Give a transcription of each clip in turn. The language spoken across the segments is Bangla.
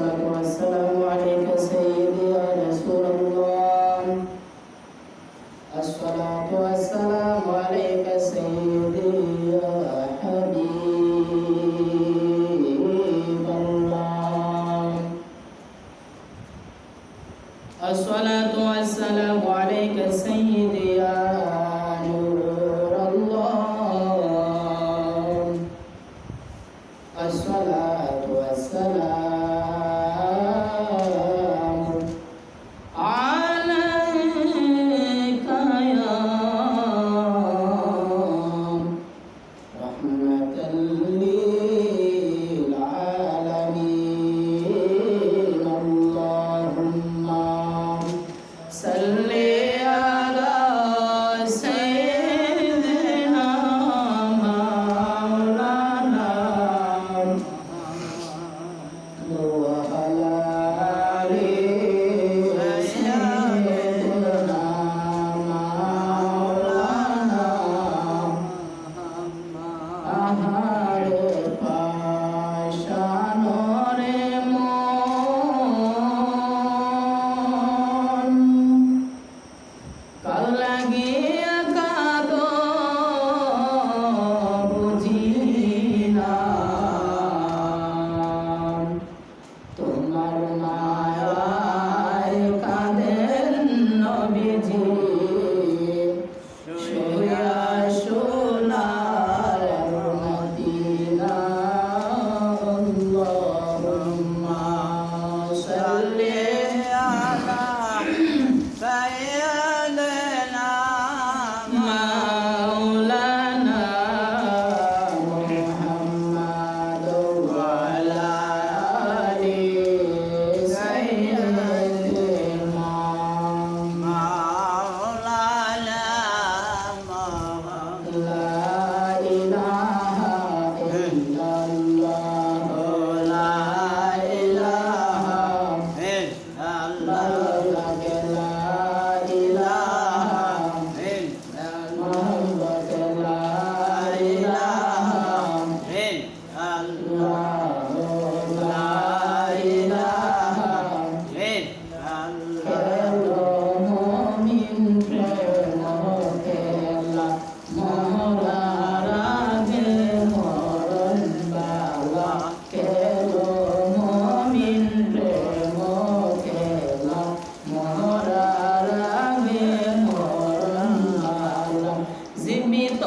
الصلاة والسلام عليك سيدي يا رسول الله. الصلاة والسلام عليك سيدي يا حبيب الله. الصلاة والسلام عليك سيدي يا نور الله. الصلاة والسلام عليك يا رحمة للعالمين. اللهم صل على سيدنا مولانا وعلى آل سيدنا مولانا আহারে পাশানরে মন কাল লাগিয়া কাঁদো বুঝি না তোমার মায়ায় কাঁদেন নবীজি শুয়া সোনার মদিনা। আল্লাহুম্মা সাল্লি على سيدنا মাওলানা মুহাম্মদ ওয়া আলা আলি সাইয়্যিদিনা مولانا محمد লা ইলাহা ইল্লাল্লাহ লা ইলাহা إلا লা الله ইলাহা إلا মুহাম্মদ লা ইলাহা إلا ইল্লাল্লাহ লা ইলাহা إلا الله কেলো মুমিন প্রেম কেলা মহলার আগে মরণ বালা। কেলো মুমিন প্রেম কেলা মহলার আগে মরণ বালা। জীবিত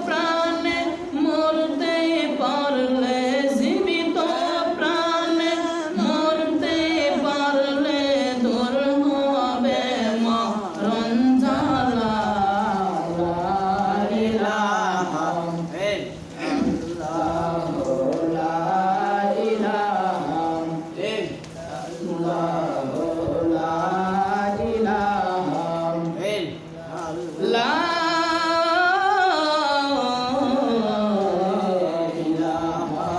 প্রাণে মরতে পারলে জীবিত প্রাণে মরতে পারলে দূর হবে মরণ জ্বালা। লা ইলাহা ইল্লাল্লাহ লা ইলাহা ইল্লাল্লাহ লা ইলাহা লা ইলাহা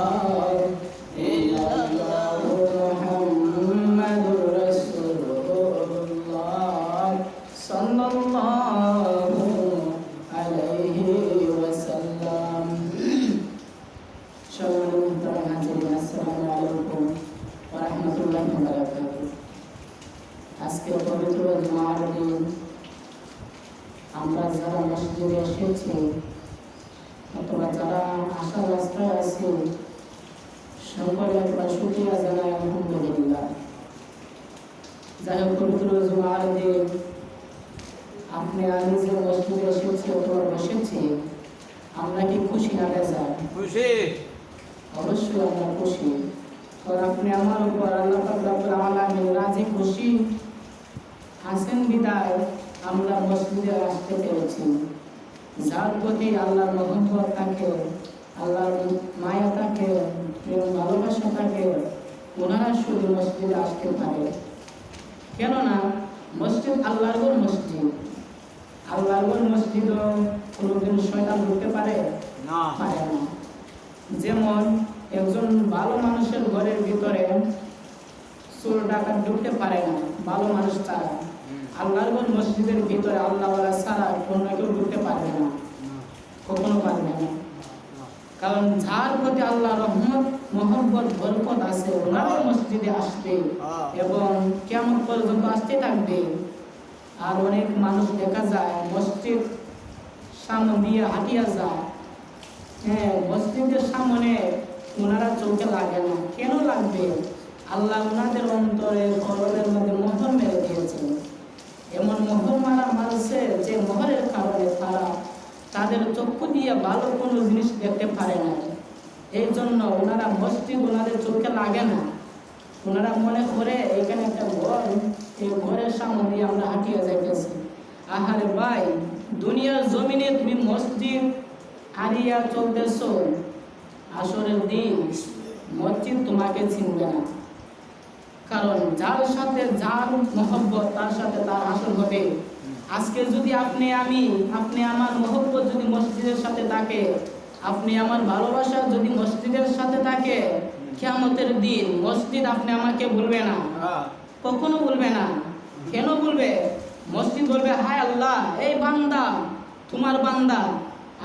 ইল্লাল্লাহ মুহাম্মাদুর রাসূলুল্লাহ সাল্লাল্লাহু আলাইহি ওয়াসাল্লাম। সম্মানিত হাজিরিন, আসসালামু আলাইকুম ওয়া রাহমাতুল্লাহি ওয়া বারাকাতুহু। আজকে পবিত্র জুমার দিন আমরা যারা মসজিদে এসেছি অথবা যারা আশা রাস্তায় আছি সকলে একবার শুকরিয়া জানাই আলহামদুলিল্লাহ। যাই হোক, পবিত্র জুমার দিন আপনি আমি যে মসজিদে এসেছি অথবা বসেছি, আমরা কি খুশি না বেজার? খুশি অবশ্যই আমরা খুশি, কারণ আপনি আমার উপর আল্লাহ পাক রব্বুল আলামিন রাজি খুশি আছেন বিদায় আমরা মসজিদে আসতে পেরেছি। যার প্রতি আল্লাহর মহব্বত থাকে, আল্লাহর মায়া থাকে, প্রেম ভালোবাসা থাকে, ওনারা শুধু মসজিদে আসতে পারে। কেননা মসজিদ আল্লাহর ঘর, মসজিদ আল্লাহর ঘর, মসজিদও কোনোদিন শয়তান ঢুকতে পারে না পারে না। যেমন একজন ভালো মানুষের ঘরের ভিতরে চোর ডাকাত ঢুকতে পারে না ভালো মানুষ ছাড়া, আল্লাহর ঘর মসজিদের ভিতরে আল্লাহওয়ালা ছাড়া অন্য কেউ ঢুকতে পারবে না, কখনো পারবে না। কারণ যার প্রতি আল্লাহ রহমত মহব্বত বরকত আছে ওনারাই মসজিদে আসবে এবং কিয়ামত পর্যন্ত আসতে থাকবে। আর অনেক মানুষ দেখা যায় মসজিদ সামনে দিয়ে হাঁটিয়া যায়, হ্যাঁ মসজিদের সামনে ওনারা চোখে লাগে না। কেন লাগবে? আল্লাহ ওনাদের অন্তরে কলবের মধ্যে মোহর মেরে দিয়েছেন। এমন মোহর মারছে যে মোহরের কারণে তারা তাদের চক্ষু দিয়ে ভালো কোনো জিনিস দেখতে পারে না। এই জন্য ওনারা মসজিদ ওনাদের চোখে লাগে না। ওনারা মনে করে এখানে একটা ঘর, এই ঘরের সামনে দিয়ে আমরা হাঁটিয়ে যাইতেছি। আহারে ভাই, দুনিয়ার জমিনে তুমি মসজিদ হারিয়া চলতেছ, আসরের দিন মসজিদ তোমাকে চিনবে না। কারণ যার সাথে যার মহব্বত তার সাথে তার আসর হবে। আজকে যদি আপনি আমার মহব্বত যদি মসজিদের সাথে থাকে, আপনি আমার ভালোবাসা যদি মসজিদের সাথে থাকে, কিয়ামতের দিন মসজিদ আপনি আমাকে ভুলবে না, কখনো ভুলবে না। কেন বলবে? মসজিদ বলবে, হায় আল্লাহ, এই বান্দা তোমার বান্দা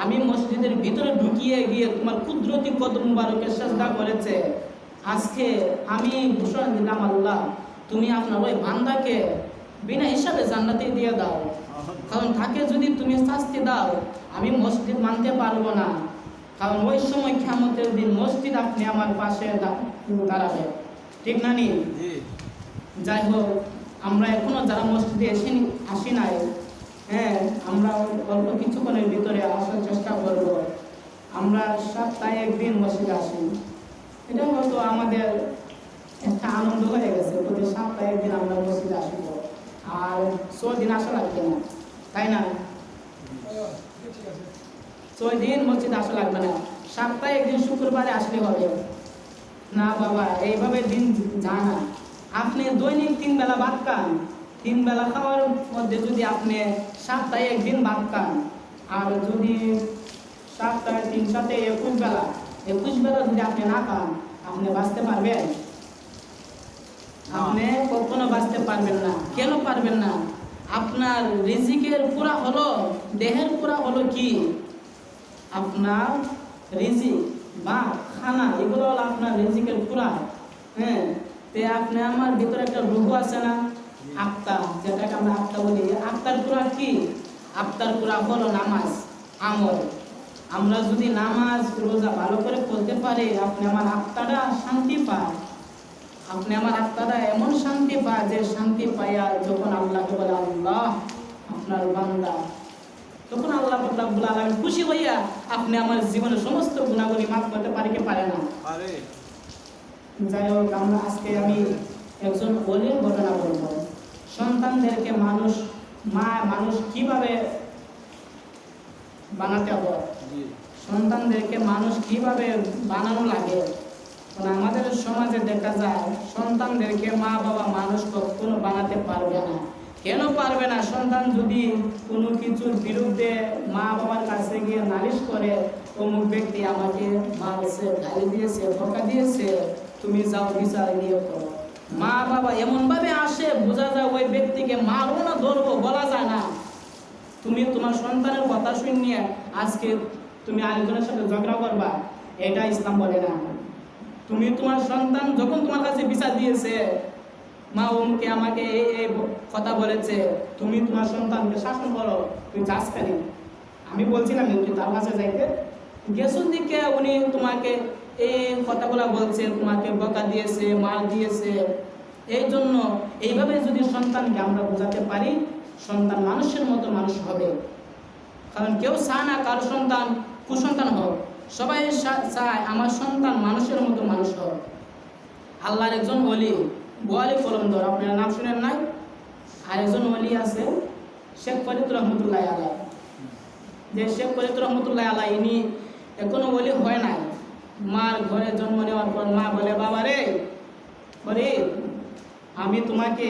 আমি মসজিদের ভিতরে ঢুকিয়ে গিয়ে তোমার কুদরতি কদম মুবারকে সাজদা করেছে। আজকে আমি ঘোষণা দিলাম, আল্লাহ তুমি আপনার ওই বান্দাকে বিনা হিসাবে জান্নাতে দিয়ে দাও। কারণ তাকে যদি তুমি শাস্তি দাও, আমি মসজিদ মানতে পারবো না। কারণ ওই সময় কিয়ামতের দিন মসজিদ আপনি আমার পাশে দাঁড়াবে, ঠিক না নি? যাই হোক, আমরা এখনো যারা মসজিদে আসি নাই, হ্যাঁ আমরা অল্প কিছুক্ষণের ভিতরে আসার চেষ্টা করব। আমরা সপ্তাহে একদিন মসজিদে আসি, এটা হয়তো আমাদের একটা আনন্দ হয়ে গেছে। প্রতি সপ্তাহে একদিন আমরা মসজিদে আসব, আর 6 দিন আসা লাগবে না, তাই না? 6 দিন মসজিদে আসা লাগবে না, সপ্তাহে একদিন শুক্রবারে আসলে হবে না। বাবা, এইভাবে দিন যায় না। আপনি দৈনিক 3 বেলা ভাত খান, 3 বেলা খাওয়ার মধ্যে যদি আপনি সপ্তাহে একদিন ভাত খান, আর যদি সপ্তাহে 3 সাথে 21 বেলা যদি আপনি না খান, আপনি বাঁচতে পারবেন? আপনি কখনো বাঁচতে পারবেন না। কেন পারবেন না? আপনার রিজিকের পুরা হলো, দেহের পুরা হলো কি? আপনার রিজিক বা খানা, এগুলো হলো আপনার রিজিকের পুরা। হ্যাঁ, তে আপনি আমার ভিতরে একটা রূহ আছে না, আত্মা, যেটাকে আমরা আত্মা বলি। আত্মার পুরা কি? আত্মার পুরা হলো নামাজ, আমল। আমরা যদি নামাজ রোজা ভালো করে পড়তে পারি, আপনি আমার আত্মাটা শান্তি পায়। আপনি আমার আত্মাটা এমন শান্তি পায় যে শান্তি পাইয়া যখন আল্লাহকে বলে আল্লাহ আপনার বান্দা, তখন আল্লাহ রাব্বুল আলামিন খুশি হইয়া আপনি আমার জীবনের সমস্ত গুণাবলী মাফ করতে পারে কি পারে না? পারে। যাই হোক, আমি একজন ওলির ঘটনা বলবো। সন্তানদেরকে মানুষ কিভাবে বানাতে হয়, সন্তানদেরকে মানুষ কিভাবে বানানো লাগে। আমাদের সমাজে দেখা যায় সন্তানদেরকে মা বাবা মানুষ কখনো বানাতে পারবে না। কেন পারবে না? সন্তান যদি কোনো কিছুর বিরুদ্ধে মা বাবার কাছে গিয়ে নালিশ করে, অমুক ব্যক্তি আমাকে মারছে, গালি দিয়েছে, ধোঁকা দিয়েছে, তুমি যাও বিচার নিয়ে করো। মা বাবা এমন ভাবে আসে, বোঝা যায় ওই ব্যক্তিকে মারবো না ধরবো বলা যায় না। তুমি তোমার সন্তানের কথা শুনিয়ে আজকে তুমি আরেকজনের সাথে ঝগড়া করবা, এটা ইসলাম বলে না। তুমি তোমার সন্তান যখন তোমার কাছে বিচার দিয়েছে, মা অমুকে আমাকে এই কথা বলেছে, তুমি তোমার সন্তানকে শাসন করো, তুই যাস কেন? আমি বলছিলাম তুই তার কাছে যাইতে গেছুর দিকে উনি তোমাকে এই কথাগুলো বলছে, তোমাকে বকা দিয়েছে, মার দিয়েছে। এই জন্য এইভাবে যদি সন্তানকে আমরা বোঝাতে পারি, সন্তান মানুষের মতো মানুষ হবে। কারণ কেউ চায় না কারো সন্তান কুসন্তান হোক, সবাই চায় আমার সন্তান মানুষের মতো মানুষ হোক। আল্লাহর একজন ওলি, বোয়ালি কলমদর, আপনারা নাম শুনেন নাই? আর একজন ওলি আছে শেখ ফরিদ রহমতুল্লাহ আলাইহি। যে শেখ ফরিদ রহমতুল্লাহ আলাইহি ইনি এখনো ওলি হয় নাই। মার ঘরে জন্ম নেওয়ার পর মা বলে, বাবা রে ফরিদ, আমি তোমাকে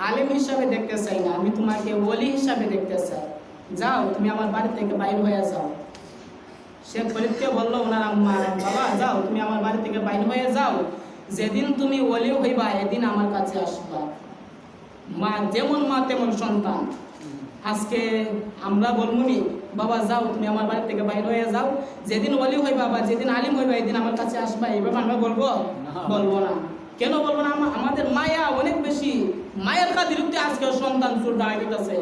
আলেম হিসাবে দেখতে চাই না, আমি তোমাকে ওলি হিসাবে দেখতে চাই। যাও, তুমি আমার বাড়ি থেকে বাইর হয়ে যাও। শেখ ফরিদকে বললো ওনার আম্মা, বাবা যাও, তুমি আমার বাড়ি থেকে বাইর হয়ে যাও, যেদিন তুমি ওলি হইবা এদিন আমার কাছে আসবা। মা যেমন মা তেমন সন্তান। আজকে আমরা বলবনি বাবা যাও তুমি আমার বাড়ি থেকে বাইরে হয়ে যাও, যেদিন ওলি হইবা বা যেদিন আলিম হইবা এদিন আমার কাছে আসবা, এইভাবে আমরা বলবো? বলবো না। কেন বলবো না? আমাদের মায়া অনেক বেশি, মায়ের খাতিরে আজকে সন্তান চুর দাঁড়াই দিতেছে।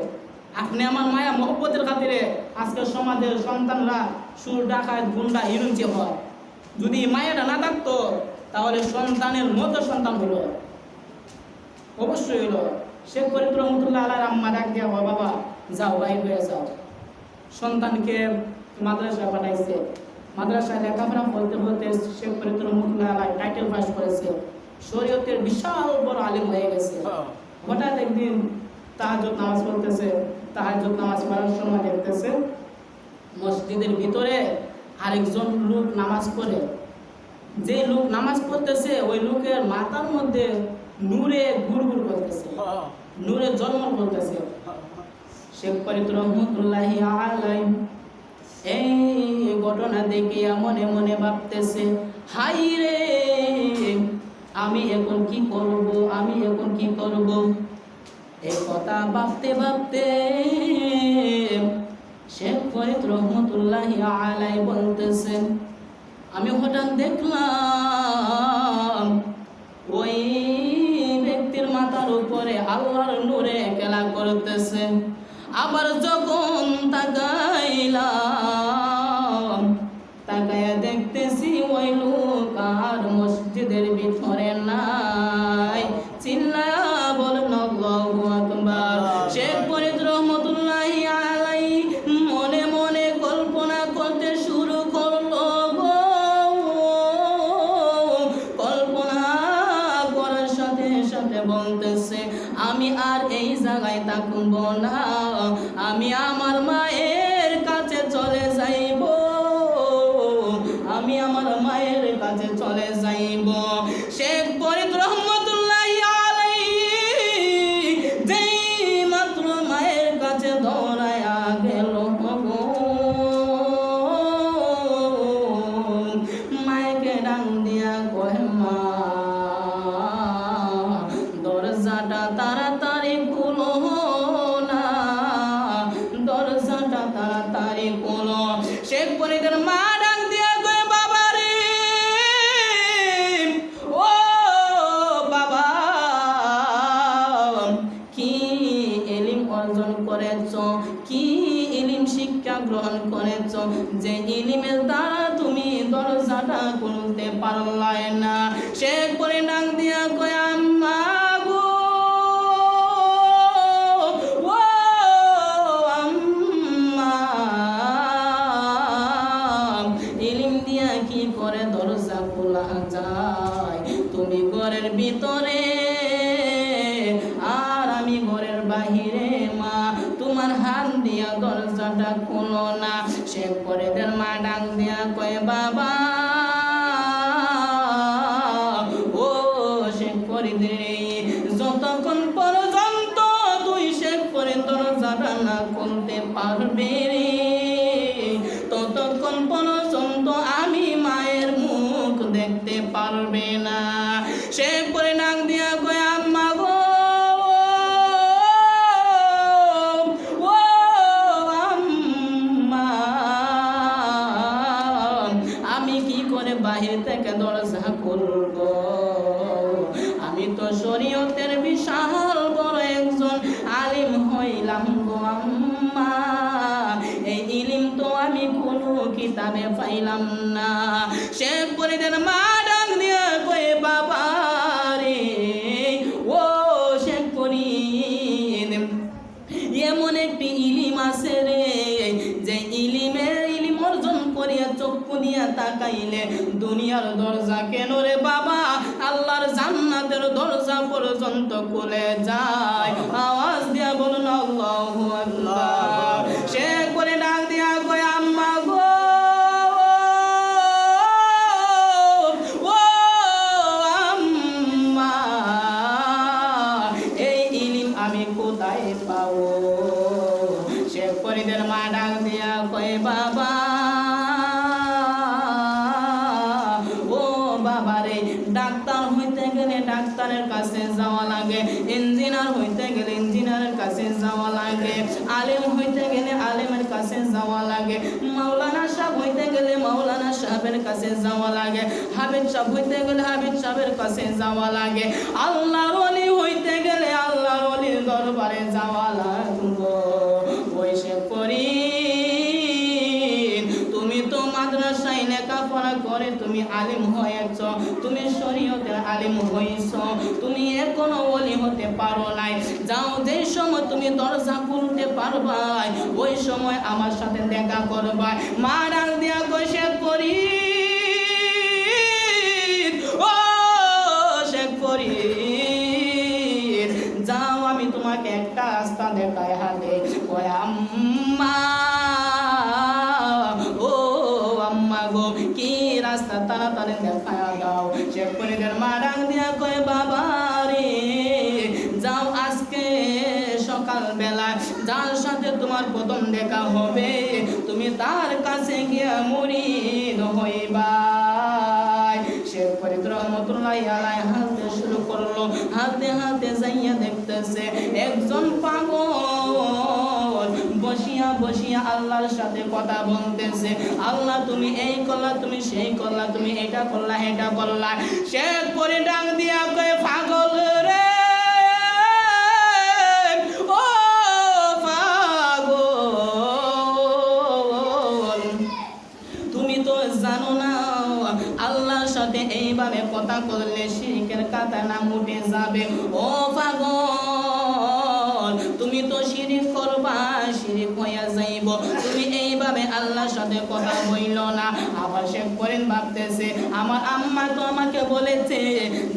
আপনি আমার মায়া মহব্বতের খাতিরে আজকে সমাজের সন্তানরা সুর ডাকাত গুন্ডা হিরুঞ্চি হয়। যদি মায়াটা না থাকতো তাহলে সন্তানের মতো সন্তান হলো, অবশ্যই হলো। শেখ ফরিদ রহমতুল্লাহ আলাইহির আম্মা ডাক দিয়া, বাবা যাও বাইর হয়ে যাও। সন্তানকে মাদ্রাসায় পাঠাইছে, মাদ্রাসায় লেখাপড়া বলতে বলতে শেখ ফরিদ রহমতুল্লাহ আলাইহি টাইটেল পাস করেছে, শরীয়তের বিশাল বড় আলিম হয়ে গেছে। হঠাৎ একদিন তাহাজ্জুদ নামাজ পড়তেছে, তাহাজ্জুদ নামাজ পড়ার সময় দেখতেছে মসজিদের ভিতরে আরেকজন লোক নামাজ পড়ে। যে লোক নামাজ পড়তেছে ওই লোকের মাথার মধ্যে নূরে ঘুরঘুর করতেছে, নূরে জন্ম করতেছে। শেখ ফরিদ রহমতুল্লাহি আলাইহি এই ঘটনা দেখিয়া মনে মনে ভাবতেছে, হাই রে আমি এখন কি করব, আমি এখন কি করব। এই কথা ভাবতে ভাবতে শেখ ফরিদ রহমতুল্লাহি আলাইহি বলতেছেন, আমি হঠাৎ দেখলাম ওই ব্যক্তির মাথার উপরে আল্লাহর নূরে খেলা করতেছে। আবার যখন তাকাইলাম, তাকায়া দেখতেছি ওই লোক আর মসজিদের ভিতরে নাই। চিল্লায়া বলেন আল্লাহু আকবার। শেখ ফরিদ রহমতুল্লাহি আলাইহি মনে মনে কল্পনা করতে শুরু করলো গো। কল্পনা করার সাথে সাথে বলতেছে, আমি আর এই জায়গায় থাকব না, আমি আমার মায়ের কাছে চলে যাইব, আমি আমার মায়ের কাছে চলে যাইব। শেখ ফরিদ রহমতুল্লাহি আলাইহি যেই মাত্র মায়ের কাছে দৌড়ায়া গেল, মায়েকে ডাক দিয়া কয়, মা দরজাটা তাড়াতাড়ি খুলো না, দরজাটা তাড়াতাড়ি খুলো। শেখ ফরিদের মা ডাক দিয়া কয়, বাবা রে, ও বাবা, কি ইলম অর্জন করেছ, কি ইলম শিক্ষা গ্রহণ করেছ যে ইলমের দ্বারা তুমি দরজাটা খুলতে পারলাই না। শেখ ফরিদ ডাক দিয়া কয়, আম্মা গো, ও আম্মা, ইলম দিয়া কি করে দরজা খোলা যায়? তুমি ঘরের ভিতরে আর আমি ঘরের বাহিরে, মা তোমার হাত দিয়া দরজাটা খোলো না। শেখ ফরিদের মা ডাক দিয়া কয়, বাবা ও শেখ ফরিদ রে, যতক্ষণ পর্যন্ত তুই শেখ ফরিদ দরজাটা না খুলতে পারবে রে, ততক্ষণ পর্যন্ত আমি মায়ের মুখ দেখতে পারবে না। শেখ ফরিদ ডাক দিয়া কয়, আম্মা গো, ও আম্মা, আমি কি করে বাহির থেকে দরজা খুলব? আমি তো শরীয়তের বিশাল বড় একজন আলিম হইলাম গো আম্মা, এই ইলম তো আমি কোনো কিতাবে পাইলাম না। শেখ ফরিদের মা ডাক দিয়া কয়, বাবা রে, ও শেখ ফরিদ, এমন একটি ইলিম আছে রে, যে ইলিম অর্জন করিয়া চক্ষু দিয়া তাকাইলে দুনিয়ার দরজা কেন রে বাবা, আল্লাহর জান্নাতের দরজা পর্যন্ত খুলে যায়। আওয়াজ দিয়া বলুন আল্লাহু আকবার। শেখ ফরিদ ডাক দিয়া কয়, আম্মা গো, ও আম্মা, এই ইলম আমি কোথায় পাবো? শেখ ফরিদের মা ডাক দিয়া কয়, বাবা ও বাবা আরে ডাক্তার হইতে গেলে ডাক্তারের কাছে যাওয়া লাগে, ইঞ্জিনিয়ার হইতে গেলে ইঞ্জিনিয়ারের কাছে যাওয়া লাগে, আলেম হইতে গেলে আলেমের কাছে যাওয়া লাগে, মাওলানা সাহেব হইতে গেলে মাওলানা সাহেবের কাছে যাওয়া লাগে, হাবিব সাহেব হইতে গেলে হাবিব সাহেবের কাছে যাওয়া লাগে, আল্লাহর ওলি হইতে গেলে আল্লাহর ওলির দরবারে যাওয়া লাগলো। ওই সে করি তুমি তো মাদ্রাসায় লেখাপড়া করে তুমি আলিম হয়েছ, তুমি শরীয়তের আলিম হয়েছ, তুমি এখনো ওলি হতে পারো নাই। যাও, যে সময় তুমি দরজা খুলতে পারবাই ওই সময় আমার সাথে দেখা করবাই। মা ডাক দিয়া কইছে করি ও শেখ ফরিদ, যাও আমি তোমাকে একটা রাস্তা দেখাই হাতে। ওই আম্মা ও আম্মা গো, কি রাস্তা তাড়াতাড়ি দেখায়া দাও। শেখ ফরিদের মা ডাক দিয়া কয় বাবা রে, যাও আজকে সকাল বেলা যার সাথে তোমার প্রথম দেখা হবে তুমি তার কাছে গিয়া মুরিদ হইবা। শেখ ফরিদ রহমতুল্লাহি আলাইহি হাঁটতে শুরু করলো, হাঁটতে হাঁটতে যাইয়া দেখতেছে একজন পাগল বসিয়া বসিয়া আল্লাহর সাথে কথা বলতেছে, আল্লাহ তুমি এই করলা, তুমি সেই করলা, তুমি এটা করলা, এটা করলা। শেখ ফরিদ ডাক দিয়া কয় পাগল রে, ও পাগল, তুমি তো জানো না আল্লাহর সাথে এইভাবে কথা করলে শিরকের কাঁটা নাম উঠে যাবে। ও পাগল, তুমি তো শিরিক করবা, শিরিক হইয়া যাইব, তুমি এইভাবে আল্লাহর সাথে কথা বইল না। আবার শেখ ফরিদ ভাবতেছে আমার আম্মা তো আমাকে বলেছে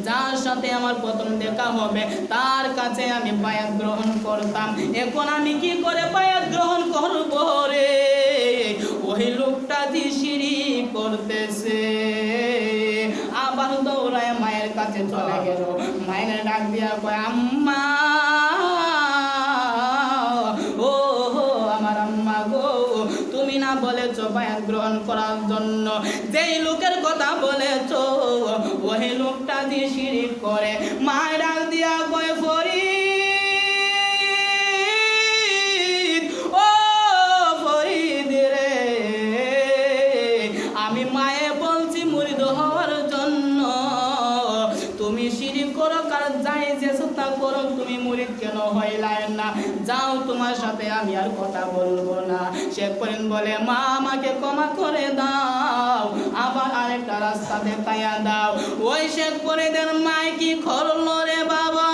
যার সাথে আমার প্রথম দেখা হবে তার কাছে আমি বায়াত গ্রহণ করতাম, এখন আমি কি করে বায়াত গ্রহণ করব রে? ওই লোকটা যে শিরিক করতেছে। আবার দৌড়ায় মায়ের কাছে চলে গেল, মায়ের ডাক দিয়া কয় আম্মা ও আমার আম্মা গো, তুমি না বলেছো বায়াত গ্রহণ করার জন্য, যেই লোকের কথা বলেছো ওই লোকটা যে শিরিক করে। মায়ের ডাক দিয়া কয় ফরিদ, ও ফরিদ রে, আমি মায়ে বলছি মুরিদ হওয়ার জন্য, তুমি শিরিক করো কার যাই যে তা করো, তুমি মুরিদ কেন হইলাই না? যাও, তোমার সাথে আমি আর কথা বলবো না। শেখ ফরিদ বলে মা আমাকে ক্ষমা করে দাও, আবার আরেকটা রাস্তা দেখাইয়া দাও। ওই শেখ ফরিদের মায় কি করলো রে বাবা,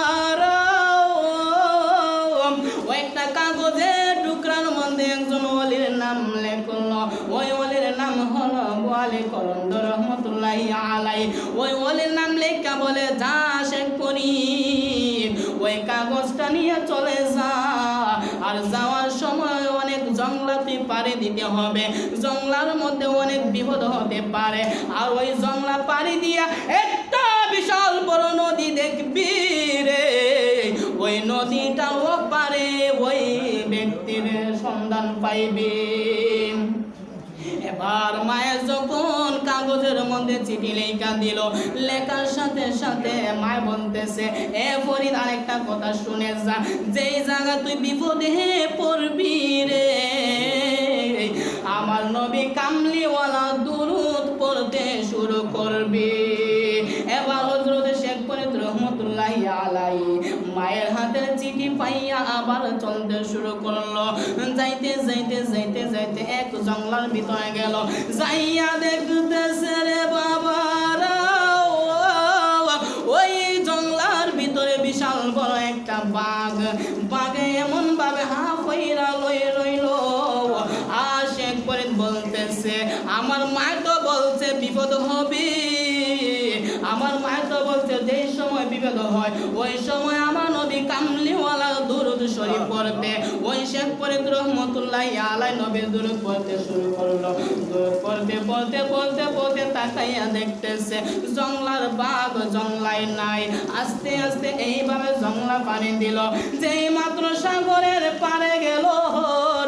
ওই একটা কাগজের টুকরার মধ্যে একজন ওলির নাম লেখলো, ওই ওলির নাম হলো ওয়ালি কলন্দর রহমতুল্লাহি আলাইহি। ওই ওলির নাম লেখা বলে যা শেখ ফরিদ ওই কাগজটা নিয়ে চলে যা, আর যাওয়ার সময় অনেক জংলা তুই পাড়ি দিতে হবে, জংলার মধ্যে অনেক বিপদ হতে পারে, আর ওই জংলা পাড়ি দিয়া একটা বিশাল বড় নদী দেখবি রে, ওই নদীটার ওপারে ওই ব্যক্তির সন্ধান পাইবি। এবার মায়ের যখন কাগজের মধ্যে চিঠি লেখা দিল, লেখার সাথে সাথে মায় বলতেছে এ ফরিদ আরেকটা কথা শুনে যা, যেই জায়গা তুই বিপদে পড়বি রে আমার নবী কামলিওয়ালা দুরূদ পড়তে শুরু করবি। এবার হযরত শেখ ফরিদ রহমতুল্লাহি আলাইহি মায়ের হাতের চিঠি পাইয়া আবার চলতে শুরু করলো। যাইতে যাইতে যাইতে যাইতে এক জঙ্গলার ভিতরে গেল, যাইয়া দেখতেছে রে বাবারা ওই জঙ্গলার ভিতরে বিশাল বড় একটা বাঘ, বাঘে এমন ভাবে হাফ হইরা লই রইল। আর শেখ ফরিদ বলতেছে আমার মা তো বলছে বিপদ হবে, আমার মা তো বলছে যে সময় বিপদ হয় ওই সময় আমার নবী কামলিওয়ালা দুরূদ শরীফ পড়তে। ওই শেখ ফরিদ রহমতুল্লাহি আলাইহি নবীর দুরূদ পড়তে শুরু করলো। দুরূদ পড়তে পড়তে পড়তে পড়তে তাকাইয়া দেখতেছে জংলার বাঘ জংলায় নাই। আস্তে আস্তে এইভাবে জংলা পানি দিল, যেই মাত্র সাগরের পারে গেল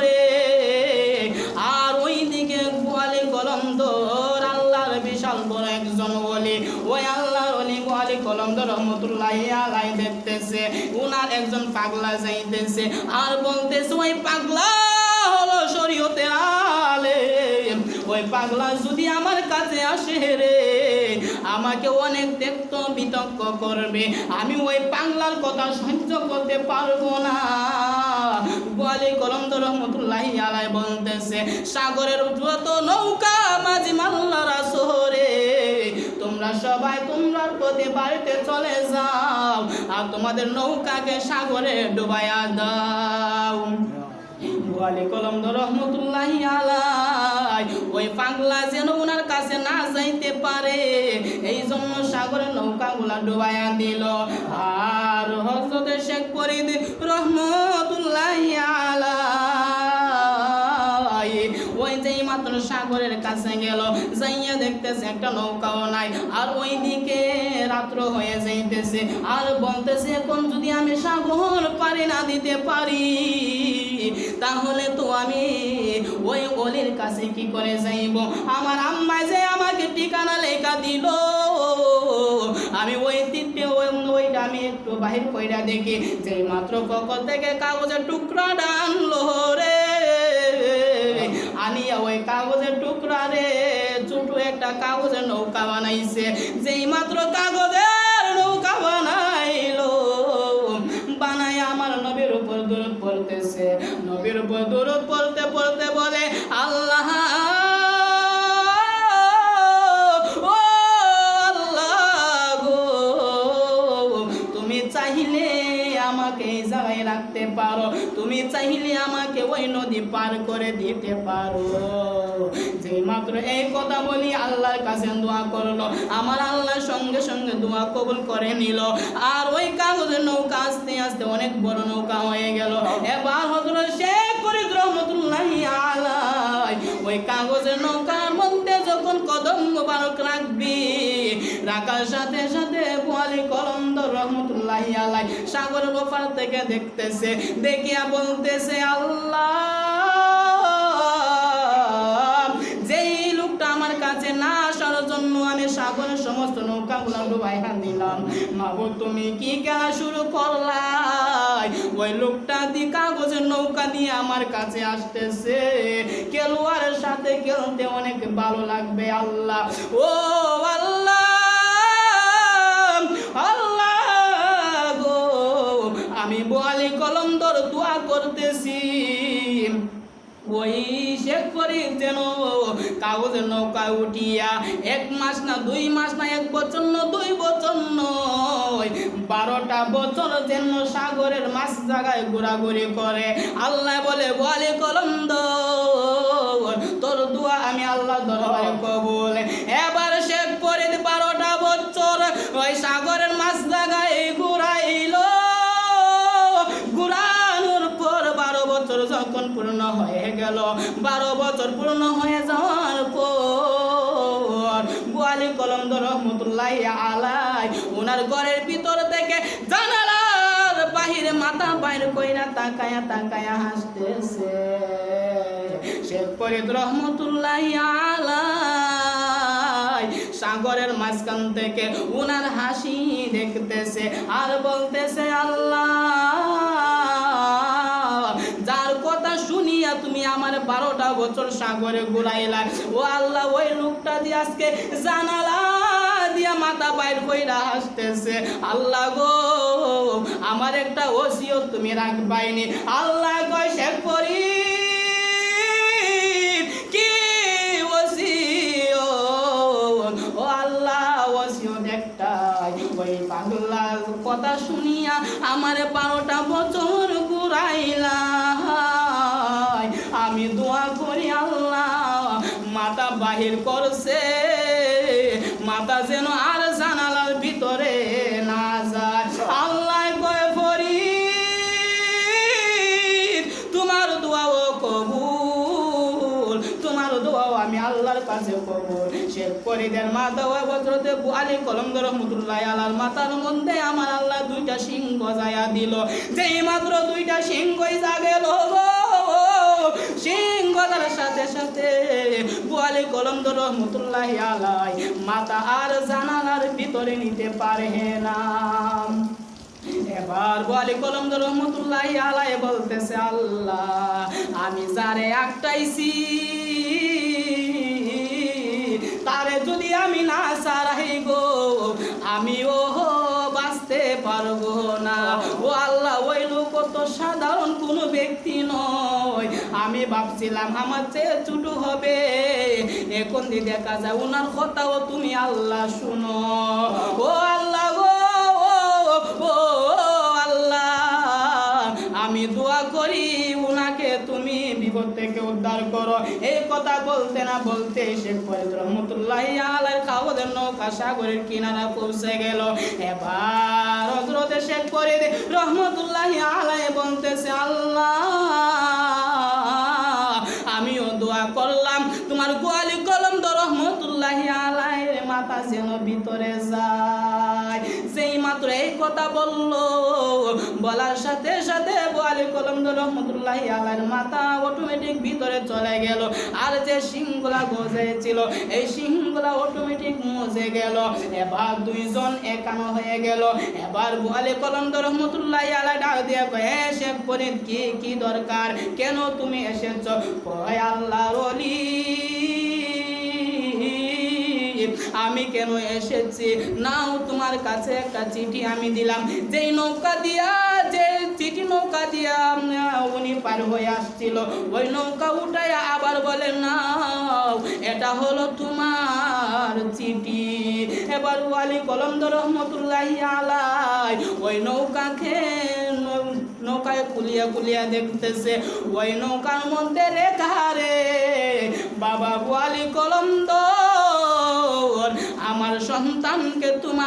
রে, আর ওইদিকে গোয়ালি কলন্দর আল্লাহর বিশাল বড় একজন ওলি, ওই আল্লাহর ওলি ওয়ালি কলমদর রহমতুল্লাহি আলাইহি দেখতেছে উনার একজন পাগলা যাইতেছে আর বলতেছে ওই পাগলা হলো শরীয়তের আলেম, ওই পাগলা যদি আমার কাছে আসে রে আমাকে অনেক ত্যক্ত বিতর্ক করবে, আমি ওই পাগলার কথা সহ্য করতে পারবো না। ওয়ালি কলমদর রহমতুল্লাহি আলাইহি বলতেছে সাগরের যত নৌকা মাঝি মাল্লারা শহরে তোমরা সবাই তোমরার পথে বাড়িতে চলে যাও আর তোমাদের নৌকাকে সাগরে ডুবাইয়া দাও। ওয়ালি কলমদর রহমতুল্লাহি আলাইহি ওই পাগলা যেন ওনার কাছে না যাইতে পারে এই জন্য সাগরের নৌকাগুলা ডুবাইয়া দিল। আর হযরত শেখ ফরিদ রহমতুল্লাহি আলাইহি ওই যেই মাত্র সাগরের কাছে গেল যাইয়া দেখতেছে একটা নৌকাও নাই আর ওইদিকে রাত্র হয়ে যাইতেছে আর বলতেছে এখন যদি আমি সাগর পারি না দিতে পারি তাহলে তো আমি ওই অলির কাছে কি করে যাইব, আমার আম্মা যে আমাকে ঠিকানা লেখা দিল আমি ওই তিনটে ওইটা আমি একটু বাহির কইরা দেখি যে মাত্র পকেট থেকে কাগজের টুকরা আনলো রে আনিয়া ওই কাগজের টুকরা রে ছোট একটা কাগজের নৌকা বানাইছে, যেই মাত্র কাগজের নৌকা বানাইলো বানায় আমার নবীর উপর দরুদ পড়তেছে, নবীর উপর দরুদ পড়তে পড়তে বলে আল্লাহ ও আল্লাহ গো তুমি চাইলে আমাকে এই জায়গায় রাখতে পারো, তুমি চাইলে আমাকে ওই নদী পার করে দিতে পারো। যে মাত্র এই কথা বলি আল্লাহর কাছে দোয়া করলো, আমার আল্লাহ সঙ্গে সঙ্গে দোয়া কবুল করে নিল আর ওই কাগজের নৌকা আস্তে আস্তে অনেক বড় নৌকা হয়ে গেল। এবার হযরত শেখ ফরিদ রহমতুল্লাহি আলাইহি ওই কাগজের নৌকার মধ্যে যখন কদম মোবারক রাখবি রাখার সাথে সাথে ওয়ালি কলমদর রহমতুল্লাহি আলাইহি সাগরের ওপার থেকে দেখতেছে, দেখিয়া বলতেছে আল্লাহ যেই লোকটা আমার কাছে না আসার জন্য আমি সাগরের সমস্ত নৌকাগুলো ডুবাইয়া দিলাম, মাবুদ তুমি কি খেলা শুরু করলাই, ওই লোকটা দি কাগজের নৌকা দিয়ে আমার কাছে আসতেছে, খেলোয়াড়ের সাথে খেলতে অনেক ভালো লাগবে আল্লাহ। ও আল্লাহ আল্লাহ গো আমি ওয়ালি কলমদর দোয়া করতেছি ওই শেখ ফরিদ যেন কাগজের নৌকায় উঠিয়া 1 মাস না 2 মাস না 1 বছর না 2 বছর নয় 12টা বছর যেন সাগরের মাছ জায়গায় ঘোরাঘুরি করে। আল্লাহ বলে ওয়ালি কলমদর তোর দোয়া আমি আল্লাহ দরবারে কবুল। এবার শেখ ফরিদ 12টা বছর ওই সাগরের মাছ জায়গায় ঘুরাইলো, ঘুরানোর পর 12 বছর যখন পূর্ণ হয়ে গেল, 12 বছর পূর্ণ হয়ে যাওয়ার পর ওয়ালি কলমদর রহমতুল্লাহি আলাইহি ওনার ঘরের ভিতর থেকে জানালার বাহিরে মাথা বাইর কইরা তাকায়া তাকায়া হাসতেছে। শেখ ফরিদ রহমতুল্লাহি আলাইহি সাগরের মাঝখান থেকে ওনার হাসি দেখতেছে আর বলতেছে আল্লাহ যার কথা শুনিয়া তুমি আমার 12টা বছর সাগরে ঘুরাইলা, ও আল্লাহ ওই লোকটা দিয়ে আজকে জানালা দিয়া মাথা বাইর কইরা হাসতেছে, আল্লাহ গো আমার একটা ওসিয়ত তুমি রাখবাইনি। আল্লাহ কয় শেখ ফরিদ কি ওসিয়ত, ও আল্লাহ ওসিয়ত একটাই, ওই পাগলার কথা শুনিয়া আমার 12টা বছর ঘুরাইলা, আমি দোয়া করি আল্লাহ মাথা বাহির করছে, মাথা যেন আর জানালার ভিতরে না যায়। আল্লাহ কয় ফরিদ তোমার দোয়াও কবুল, তোমার দোয়াও আমি আল্লাহর কাছে কবুল। শেখ ফরিদের মাথা ওই বছরতে ওয়ালি কলমদর রহমতুল্লাহি আলাইহির মাথার মধ্যে আমার আল্লাহ 2টা সিংহ জায়া দিল, যেই মাত্র 2টা সিংহই জাগে গো সিংহদার সাথে সাথে বোয়ালি কলমদর রহমতুল্লাহি আলাই মাথা আর জানালার ভিতরে নিতে পারে না। এবার বোয়ালি কলমদর রহমতুল্লাহি আলাই বলতেছে, আল্লাহ আমি যারে একটাইছি তারে যদি আমি না সারাই গো আমিও বাঁচতে পারবো না। ও আল্লাহ, ওই লোক তো সাধারণ কোনো ব্যক্তি নয়, আমি ভাবছিলাম আমার চেয়ে ছোট হবে, এখন দেখা যায় ওনার কথাও তুমি আল্লাহ শুনো। ও আল্লাহ গো, ও আল্লাহ, আমি দোয়া করি উনাকে তুমি বিপদ থেকে উদ্ধার করো। এই কথা বলতে না বলতে শেখ ফরিদ রহমতুল্লাহি আলাইহির কাওয়াদের নৌকা সাগরের কিনারা পৌঁছে গেল। এবার হযরত শেখ ফরিদ রহমতুল্লাহি আলাইহি বলতেছে, আল্লাহ আমিও দোয়া করলাম তোমার বোয়ালি কলমদর রহমতুল্লাহি আলাইহির মাথা যেন ভিতরে যায়। যেই মাত্র এই কথা বললো, বলার সাথে সাথে বোয়ালি কলমদর রহমতুল্লাহি আলাইহির মাথা অটোমেটিক ভিতরে চলে গেল। আর যে সিংগুলা গজেছিল এই সিংগুলা অটোমেটিক মজে গেল। এবার দুইজন একানো হয়ে গেল। এবার বোয়ালি কলমদর রহমতুল্লাহি আলাইহি ডাক দিয়ে কয়, হে শেখ ফরিদ, কি দরকার, কেন তুমি এসেছো? কয়, আল্লাহর ওলি আমি কেন এসেছি, নাও তোমার কাছে একটা চিঠি আমি দিলাম। যেই নৌকা দিয়া, যে চিঠি নৌকা দিয়া উনি পার হয়ে আসছিল, ওই নৌকা উঠাইয়া আবার বলে, নাও এটা হলো তোমার চিঠি। এবার ওয়ালি কলমদর রহমতুল্লাহি আলাইহি ওই নৌকায় কুলিয়া দেখতেছে, ওই নৌকার মধ্যে রেখা রে বাবা বোয়ালি কলমদর, আমার সন্তানকে তোমার